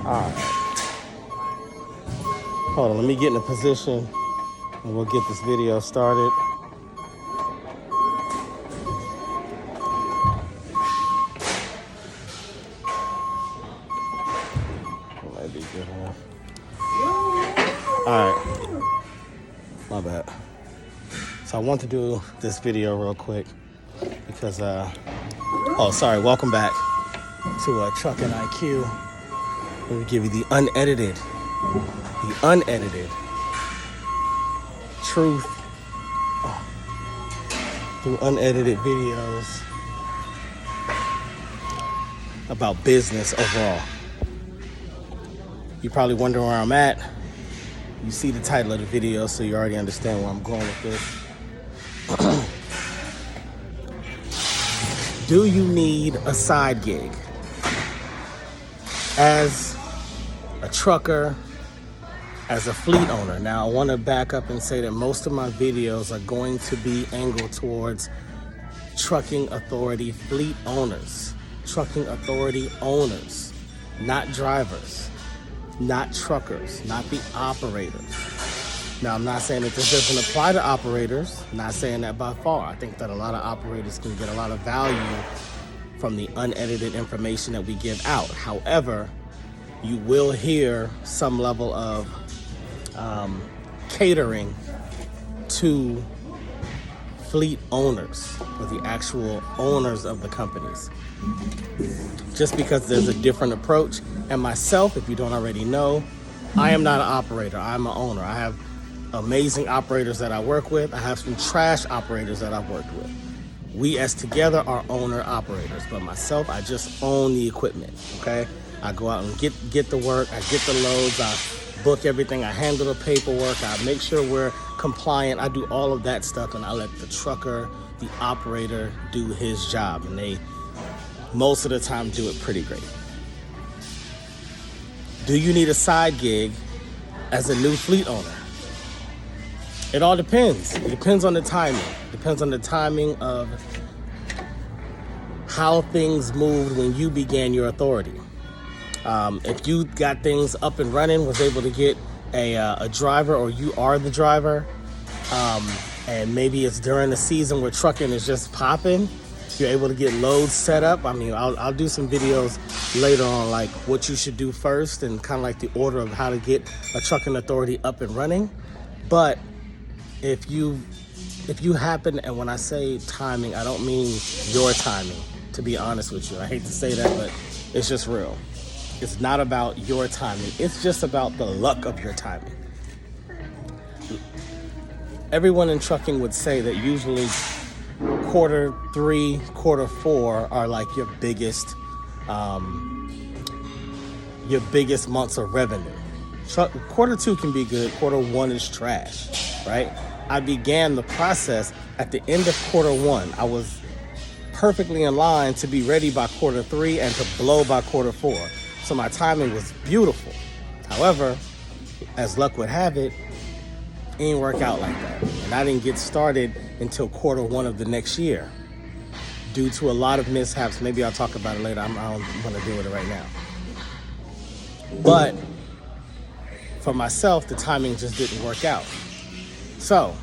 All right. Hold on, let me get in a position and we'll get this video started. That might be good enough. All right. My bad. So I want to do this video real quick because, welcome back to Trucking IQ. Let me give you the unedited truth through unedited videos about business overall. You probably wonder where I'm at. You see the title of the video, so you already understand where I'm going with this. Do you need a side gig? As a trucker, as a fleet owner. Now, I want to back up and say that most of my videos are going to be angled towards trucking authority fleet owners. Trucking authority owners, not drivers, not truckers, not the operators. Now, I'm not saying that this doesn't apply to operators. I'm not saying that by far. I think that a lot of operators can get a lot of value from the unedited information that we give out. However, you will hear some level of catering to fleet owners or the actual owners of the companies. Just because there's a different approach. And myself, if you don't already know, I am not an operator. I'm an owner. I have amazing operators that I work with. I have some trash operators that I've worked with. We as together are owner operators, but myself, I just own the equipment, okay? I go out and get the work, I get the loads, I book everything, I handle the paperwork, I make sure we're compliant, I do all of that stuff, and I let the trucker, the operator, do his job, and they, most of the time, do it pretty great. Do you need a side gig as a new fleet owner? It all depends. It depends on the timing. It depends on the timing of how things moved when you began your authority. If you got things up and running, was able to get a driver, or you are the driver, and maybe it's during the season where trucking is just popping, you're able to get loads set up. I mean, I'll do some videos later on, like what you should do first and kind of like the order of how to get a trucking authority up and running. But if you happen, and when I say timing, I don't mean your timing, to be honest with you. I hate to say that, but it's just real. It's not about your timing. It's just about the luck of your timing. Everyone in trucking would say that usually quarter 3, quarter 4 are like your biggest months of revenue. Quarter 2 can be good. Quarter 1 is trash, right? I began the process at the end of quarter 1. I was perfectly in line to be ready by quarter 3 and to blow by quarter 4. So my timing was beautiful. However, as luck would have it, it didn't work out like that. And I didn't get started until quarter 1 of the next year due to a lot of mishaps. Maybe I'll talk about it later. I don't want to deal with it right now. But for myself, the timing just didn't work out. So,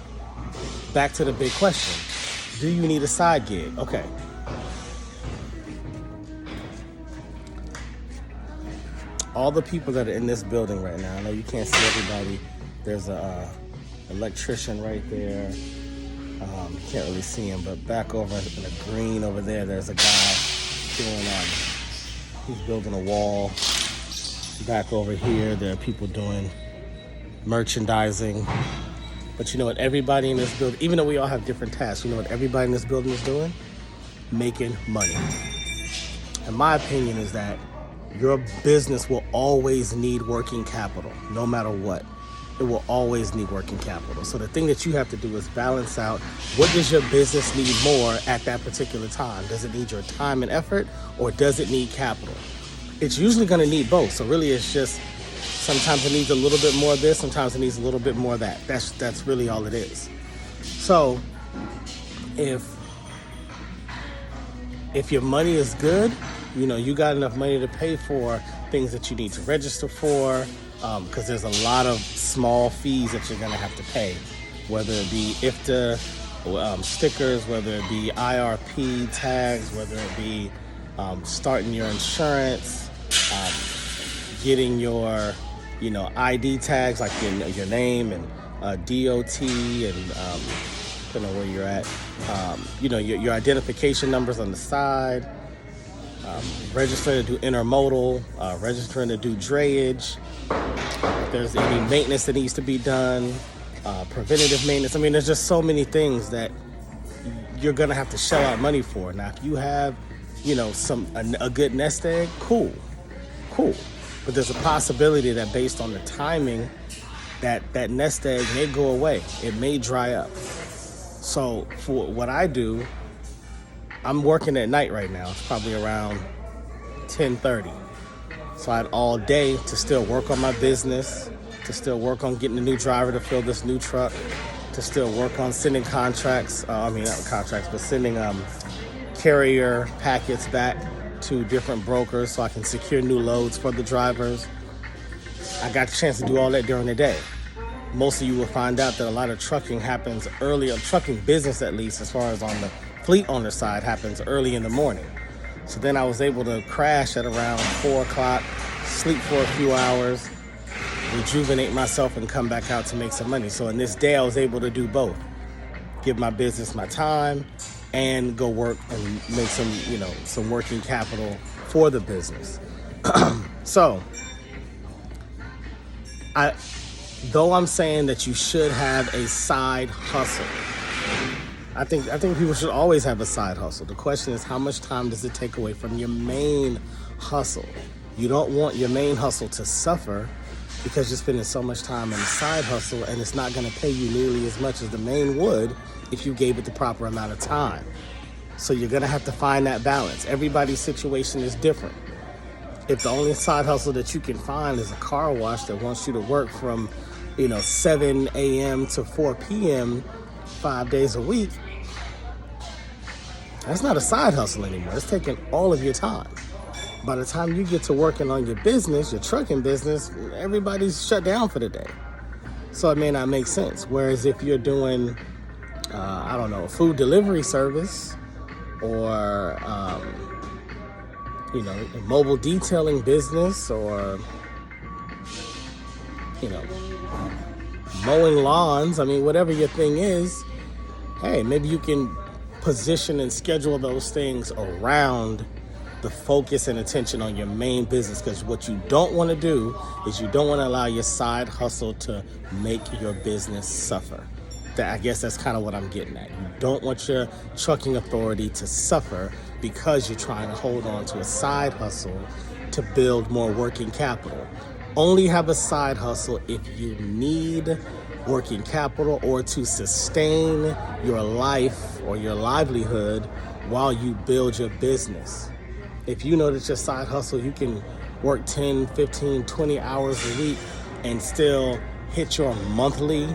back to the big question. Do you need a side gig? Okay. All the people that are in this building right now, I know you can't see everybody. There's a electrician right there. Can't really see him, but back over in the green over there, there's a guy he's building a wall. Back over here, there are people doing merchandising. But you know what everybody in this building, even though we all have different tasks, you know what everybody in this building is doing? Making money. And my opinion is that your business will always need working capital, no matter what. It will always need working capital. So the thing that you have to do is balance out, what does your business need more at that particular time? Does it need your time and effort, or does it need capital? It's usually gonna need both. So really it's just, sometimes it needs a little bit more of this, sometimes it needs a little bit more of that. That's really all it is. So if your money is good, you know, you got enough money to pay for things that you need to register for, because there's a lot of small fees that you're going to have to pay, whether it be IFTA stickers, whether it be IRP tags, whether it be starting your insurance, getting your ID tags like your name and DOT and depending on where you're at, your identification numbers on the side, registering to do intermodal, registering to do drayage, if there's any maintenance that needs to be done, preventative maintenance. I mean, there's just so many things that you're gonna have to shell out money for. Now, if you have, a good nest egg, cool. But there's a possibility that based on the timing, that nest egg may go away. It may dry up. So for what I do, I'm working at night right now. It's probably around 10:30. So I had all day to still work on my business, to still work on getting a new driver to fill this new truck, to still work on sending contracts, not contracts, but sending carrier packets back to different brokers so I can secure new loads for the drivers. I got the chance to do all that during the day. Most of you will find out that a lot of trucking happens early, trucking business at least, as far as on the fleet owner side, happens early in the morning. So then I was able to crash at around 4 o'clock, sleep for a few hours, rejuvenate myself, and come back out to make some money. So in this day, I was able to do both. Give my business my time and go work and make some working capital for the business. So though I'm saying that you should have a side hustle, I think people should always have a side hustle. The question is, how much time does it take away from your main hustle? You don't want your main hustle to suffer because you're spending so much time on the side hustle, and it's not going to pay you nearly as much as the main would if you gave it the proper amount of time. So you're going to have to find that balance. Everybody's situation is different. If the only side hustle that you can find is a car wash that wants you to work from 7 a.m. to 4 p.m. 5 days a week, that's not a side hustle anymore. It's taking all of your time. By the time you get to working on your business, your trucking business, everybody's shut down for the day. So it may not make sense. Whereas if you're doing, a food delivery service or, a mobile detailing business or, mowing lawns, whatever your thing is, hey, maybe you can position and schedule those things around the focus and attention on your main business, because what you don't want to do is you don't want to allow your side hustle to make your business suffer. I guess that's kind of what I'm getting at. You don't want your trucking authority to suffer because you're trying to hold on to a side hustle to build more working capital. Only have a side hustle if you need working capital or to sustain your life or your livelihood while you build your business. If you know that your side hustle, you can work 10, 15, 20 hours a week and still hit your monthly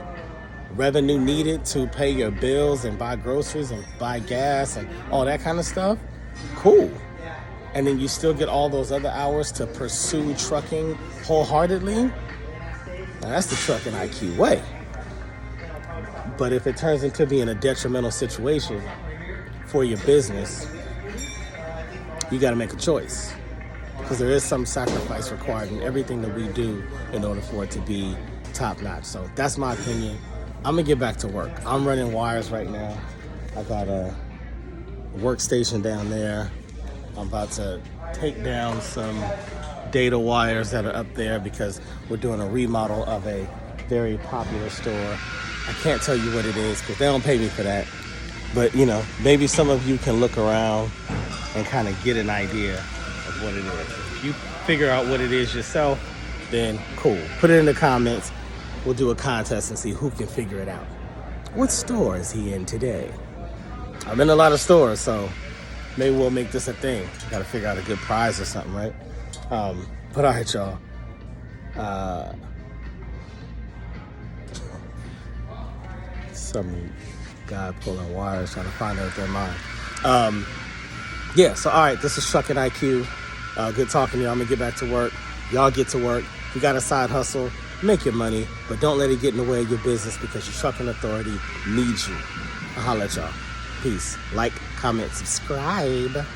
revenue needed to pay your bills and buy groceries and buy gas and all that kind of stuff, cool. And then you still get all those other hours to pursue trucking wholeheartedly. Now that's the trucking IQ way. But if it turns into being a detrimental situation for your business, you got to make a choice, because there is some sacrifice required in everything that we do in order for it to be top notch. So that's my opinion. I'm gonna get back to work. I'm running wires right now. I got a workstation down there. I'm about to take down some data wires that are up there because we're doing a remodel of a very popular store. I can't tell you what it is because they don't pay me for that. But, maybe some of you can look around and kind of get an idea of what it is. If you figure out what it is yourself, then cool. Put it in the comments. We'll do a contest and see who can figure it out. What store is he in today? I'm in a lot of stores, so maybe we'll make this a thing. Got to figure out a good prize or something, right? But all right, y'all. Some guy pulling wires trying to find out their mind. So all right, this is Trucking IQ. Good talking to you. I'm gonna get back to work. Y'all get to work. If you got a side hustle, make your money, but don't let it get in the way of your business because your trucking authority needs you. I'll holler at y'all. Peace. Like, comment, subscribe.